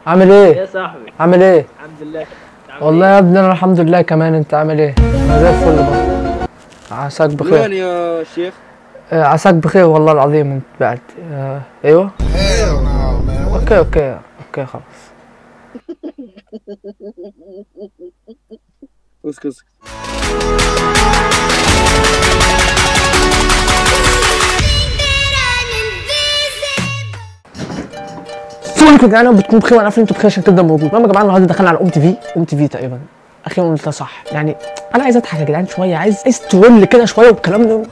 عامل ايه؟ يا صاحبي عامل ايه؟ الحمد لله. والله يا ابني انا الحمد لله كمان. انت عامل ايه؟ انا زي الفل برضه. عساك وين بخير. يا شيخ؟ عساك بخير والله العظيم. انت بعد ايوه. اوكي اوكي اوكي خلاص. اسكت. السلام عليكم يا جدعان، بتكون بخير وانا عارف ان انتوا بخير عشان كده موجود. المهم يا جماعه النهارده دخلنا على ام تي في تقريبا. اخيرا قلت صح يعني. انا عايز اضحك يا جدعان شويه، عايز ترول كده شويه والكلام ده.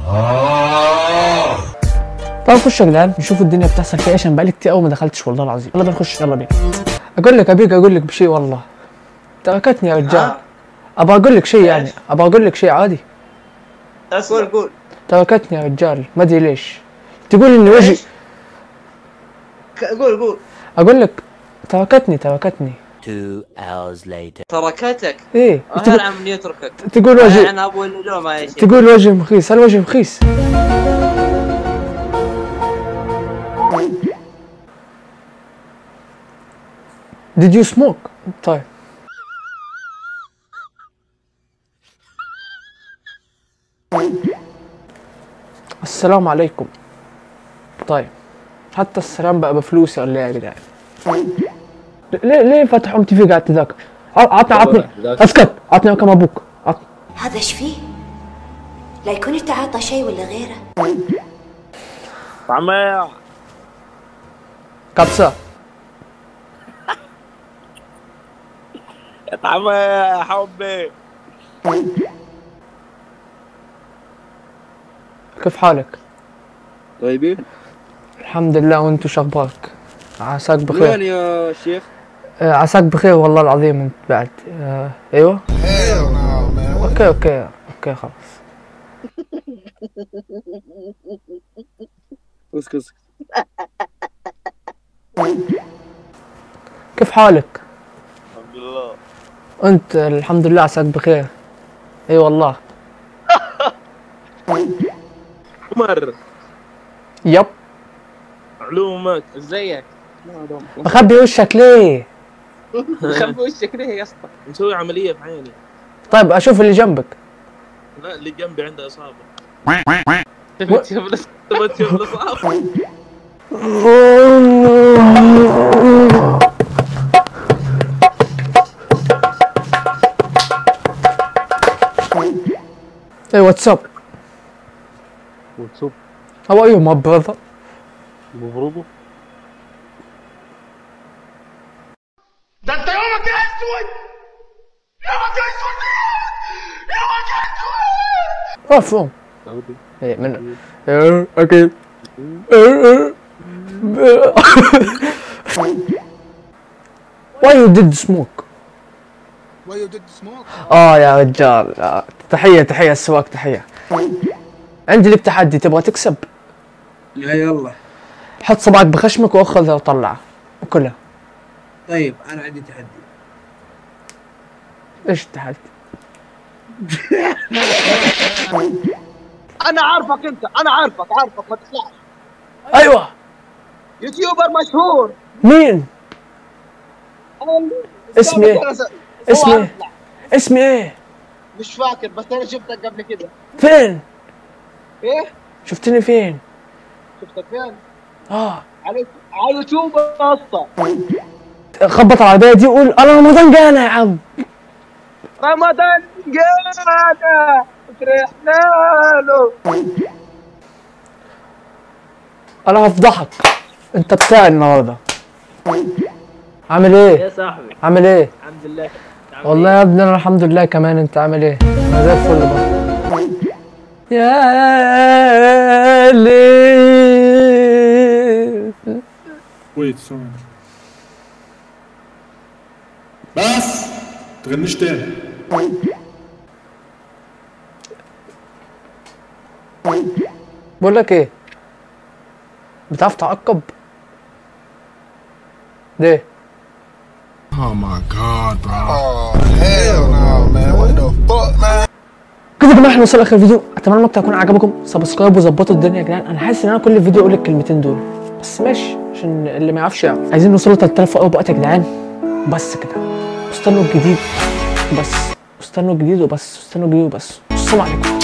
طب نخش يا جدعان نشوف الدنيا بتحصل فيها ايه، عشان بقالي كتير قوي ما دخلتش والله العظيم. يلا بينا نخش، يلا بينا. اقول لك يا بيك، اقول لك بشيء والله تركتني يا رجال. ابغى اقول لك شيء يعني، ابغى اقول لك شيء عادي. قول. تركتني يا رجال ما ادري ليش. تقول اني وجهي. قول. اقول لك تركتني. 2 hours later. تركتك؟ ايه هل عم يتركك؟ تقول وجهي. انا ابو اللوم يا شيخ. تقول وجهي مخيس. هل وجهي مخيس؟ Did you smoke؟ طيب السلام عليكم. طيب حتى السلام بقى بفلوسي ولا ايه يا جدعان؟ ليه فتح ام تي في قاعد تذاكر؟ عطني اسكت، عطني رقم ابوك. هذا ايش فيه؟ لا يكون يتعاطى شيء ولا غيره. طعمية كبسة. يا طعمية يا حبي. كيف حالك؟ طيبين؟ الحمد لله، وانتو شو اخبارك؟ عساك وين بخير. يا شيخ؟ عساك بخير والله العظيم. انت بعد ايوه. اوكي اوكي اوكي خلاص. اسكت. كيف حالك؟ الحمد لله. انت الحمد لله عساك بخير. اي والله. عمر يب. علومك ازيك؟ مخبي وشك ليه؟ خبي وشك ليه يا اسطى؟ مسوي عملية في عيني. طيب اشوف اللي جنبك. لا اللي جنبي عنده إصابة. تبي تشوف الإصابة؟ Hey, what's up? واتساب How are you, my brother? مبروك. ده انت يومك اسود. يومك اسود. يومك اسود. Oh, from. Hey, من. Okay. Why you did smoke? Why you did smoke? يا رجال. تحية السواق، تحية. عندي لك تحدي، تبغى تكسب؟ يلا. حط صبعك بخشمك واخذها وطلعها وكلها. طيب انا عندي تحدي. ايش التحدي؟ انا عارفك انت، انا عارفك ما تطلعش. ايوه. يوتيوبر مشهور. مين؟ اسمي ايه؟ اسمي ايه؟ اسمي ايه؟ مش فاكر بس انا شفتك قبل كده. فين؟ ايه؟ شفتني فين؟ شفتك فين؟ على يوتيوب يا اسطى. خبط على العربية دي وقول انا رمضان جانا يا عم. رمضان جانا فرحنا له. انا هفضحك، انت بتاعي النهارده. عامل ايه؟ يا صاحبي عامل ايه؟ الحمد لله. والله يا ابني انا الحمد لله كمان. انت عامل ايه؟ انا زي الفل برضه. يا ليل. Wait, sorry. بس تغنيش تاني. بقول لك ايه؟ بتعرف تعقب؟ ليه؟ Oh my god, bro. Oh hell no, man. What the fuck, man? كده يا جماعه احنا وصلنا لاخر الفيديو. اتمنى المقطع يكون عجبكم. سبسكرايب وظبطوا الدنيا يا جدعان. انا حاسس ان انا كل فيديو اقول الكلمتين دول بس ماشي عشان اللي ما يعرفش يعرف. عايزين نوصل ل 3000 فولور بقى يا جدعان. بس كده. استنوا الجديد بس، استنوا الجديد وبس، استنوا الجديد وبس. السلام عليكم.